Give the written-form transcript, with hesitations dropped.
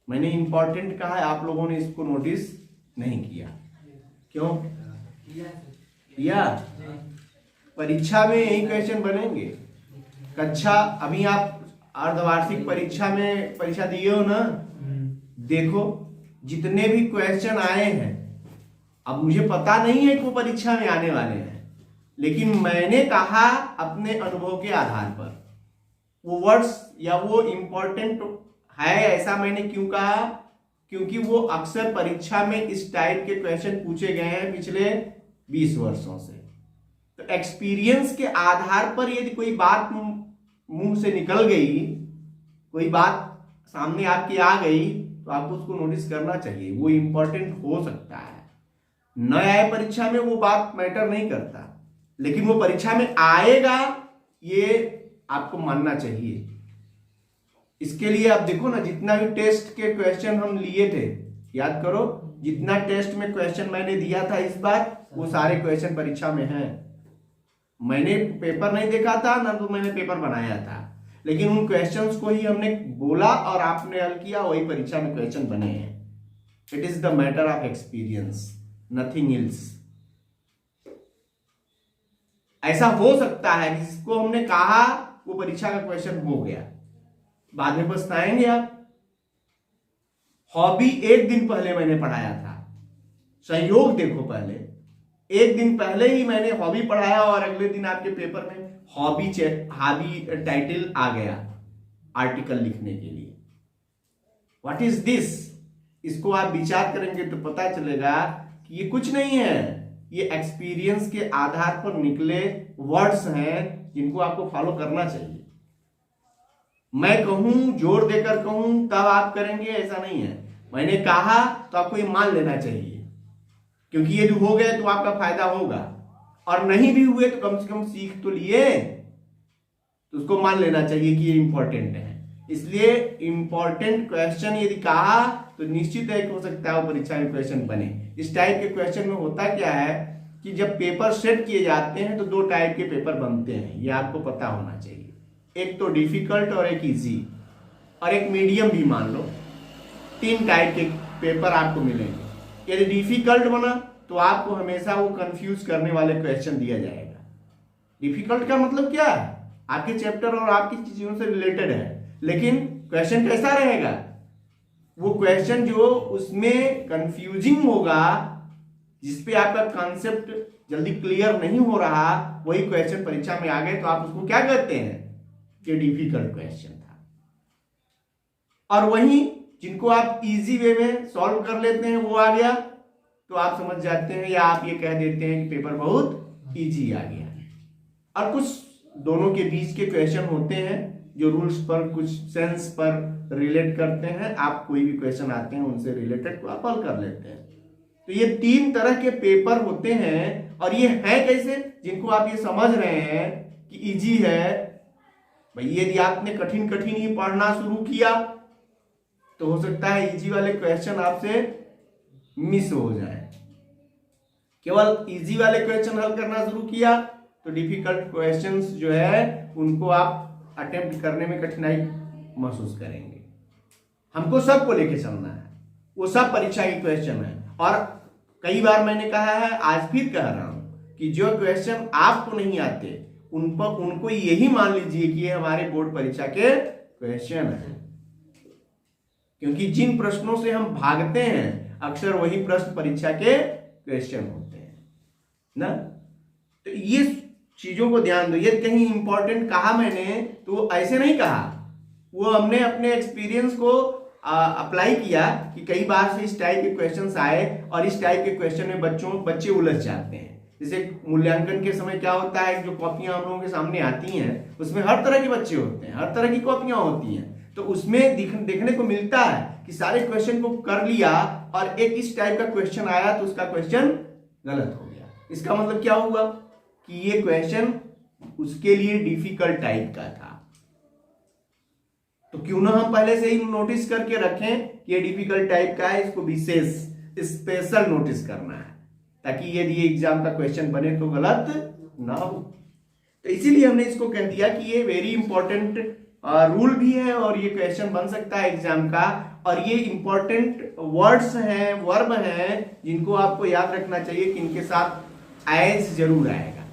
मैंने इंपॉर्टेंट कहा है, आप लोगों ने इसको नोटिस नहीं किया। क्यों किया? परीक्षा में यही क्वेश्चन बनेंगे। कक्षा अभी आप अर्धवार्षिक परीक्षा में परीक्षा दिए हो ना, देखो जितने भी क्वेश्चन आए हैं, अब मुझे पता नहीं है कि वो परीक्षा में आने वाले हैं, लेकिन मैंने कहा अपने अनुभव के आधार पर वो वर्ड्स या वो इंपॉर्टेंट है। ऐसा मैंने क्यों कहा? क्योंकि वो अक्सर परीक्षा में इस टाइप के क्वेश्चन पूछे गए हैं पिछले 20 वर्षों से। तो एक्सपीरियंस के आधार पर यदि कोई बात मुंह से निकल गई, कोई बात सामने आपकी आ गई, तो आपको उसको नोटिस करना चाहिए। वो इंपॉर्टेंट हो सकता है, न आए परीक्षा में वो बात मैटर नहीं करता, लेकिन वो परीक्षा में आएगा ये आपको मानना चाहिए। इसके लिए आप देखो ना, जितना भी टेस्ट के क्वेश्चन हम लिए थे, याद करो जितना टेस्ट में क्वेश्चन मैंने दिया था इस बार, वो सारे क्वेश्चन परीक्षा में हैं। मैंने पेपर नहीं देखा था ना, तो मैंने पेपर बनाया था, लेकिन उन क्वेश्चंस को ही हमने बोला और आपने हल किया, वही परीक्षा में क्वेश्चन बने हैं। It is the matter of experience, nothing else. ऐसा हो सकता है कि जिसको हमने कहा वो परीक्षा का क्वेश्चन हो गया, बाद में पछताएंगे आप। हॉबी एक दिन पहले मैंने पढ़ाया था, संयोग देखो, पहले एक दिन पहले ही मैंने हॉबी पढ़ाया और अगले दिन आपके पेपर में हॉबी टाइटल आ गया आर्टिकल लिखने के लिए। What is this? इसको आप विचार करेंगे तो पता चलेगा कि ये कुछ नहीं है, ये एक्सपीरियंस के आधार पर निकले वर्ड्स हैं जिनको आपको फॉलो करना चाहिए। मैं कहूं, जोर देकर कहूं तब आप करेंगे, ऐसा नहीं है। मैंने कहा तो आपको ये मान लेना चाहिए, क्योंकि ये जो हो गए तो आपका फायदा होगा, और नहीं भी हुए तो कम से कम सीख तो लिए, तो उसको मान लेना चाहिए कि ये इंपॉर्टेंट है। इसलिए इंपॉर्टेंट क्वेश्चन यदि कहा तो निश्चित है कि हो सकता है वो परीक्षा में क्वेश्चन बने। इस टाइप के क्वेश्चन में होता क्या है कि जब पेपर सेट किए जाते हैं तो दो टाइप के पेपर बनते हैं, ये आपको पता होना चाहिए। एक तो डिफिकल्ट और एक इजी और एक मीडियम भी मान लो, 3 टाइप के पेपर आपको मिलेंगे। यदि डिफिकल्ट बना तो आपको हमेशा वो कंफ्यूज करने वाले क्वेश्चन दिया जाएगा। डिफिकल्ट का मतलब क्या है? आपके चैप्टर और आपकी चीजों से रिलेटेड है, लेकिन क्वेश्चन कैसा रहेगा? वो क्वेश्चन जो उसमें कंफ्यूजिंग होगा, जिसपे आपका कॉन्सेप्ट जल्दी क्लियर नहीं हो रहा, वही क्वेश्चन परीक्षा में आ गए तो आप उसको क्या कहते हैं कि डिफिकल्ट क्वेश्चन था। और वहीं जिनको आप इजी वे में सॉल्व कर लेते हैं वो आ गया तो आप समझ जाते हैं या आप ये कह देते हैं कि पेपर बहुत इजी आ गया। और कुछ दोनों के बीच के क्वेश्चन होते हैं जो रूल्स पर, कुछ सेंस पर रिलेट करते हैं। आप कोई भी क्वेश्चन आते हैं उनसे रिलेटेड तो आप हल कर लेते हैं। तो ये 3 तरह के पेपर होते हैं, और ये है कैसे, जिनको आप ये समझ रहे हैं कि इजी है। भाई यदि आपने कठिन कठिन ही पढ़ना शुरू किया तो हो सकता है इजी वाले क्वेश्चन आपसे मिस हो जाए। केवल इजी वाले क्वेश्चन हल करना शुरू किया तो डिफिकल्ट क्वेश्चंस जो है उनको आप अटेम्प्ट करने में कठिनाई महसूस करेंगे। हमको सबको लेके चलना है, वो सब परीक्षा के क्वेश्चन है। और कई बार मैंने कहा है, आज फिर कह रहा हूं कि जो क्वेश्चन आपको नहीं आते उनको यही मान लीजिए कि ये हमारे बोर्ड परीक्षा के क्वेश्चन है, क्योंकि जिन प्रश्नों से हम भागते हैं अक्सर वही प्रश्न परीक्षा के क्वेश्चन होते हैं ना। तो ये चीजों को ध्यान दो। यदि कहीं इंपॉर्टेंट कहा मैंने तो ऐसे नहीं कहा, वो हमने अपने एक्सपीरियंस को अप्लाई किया कि कई बार से इस टाइप के क्वेश्चंस आए और इस टाइप के क्वेश्चन में बच्चे उलझ जाते हैं। जैसे मूल्यांकन के समय क्या होता है, जो कॉपियां हम लोगों के सामने आती हैं उसमें हर तरह के बच्चे होते हैं, हर तरह की कॉपियां होती हैं, तो उसमें देखने को मिलता है कि सारे क्वेश्चन को कर लिया और एक इस टाइप का क्वेश्चन आया तो उसका क्वेश्चन गलत हो गया। इसका मतलब क्या हुआ कि ये क्वेश्चन उसके लिए डिफिकल्ट टाइप का था। तो क्यों ना हम पहले से ही नोटिस करके रखें कि ये डिफिकल्ट टाइप का है, इसको विशेष स्पेशल नोटिस करना है ताकि यदि एग्जाम का क्वेश्चन बने तो गलत ना हो। तो इसीलिए हमने इसको कह दिया कि ये वेरी इंपॉर्टेंट रूल भी है और ये क्वेश्चन बन सकता है एग्जाम का। और ये इंपॉर्टेंट वर्ड्स हैं, वर्ब हैं, जिनको आपको याद रखना चाहिए कि इनके साथ एज जरूर आएगा।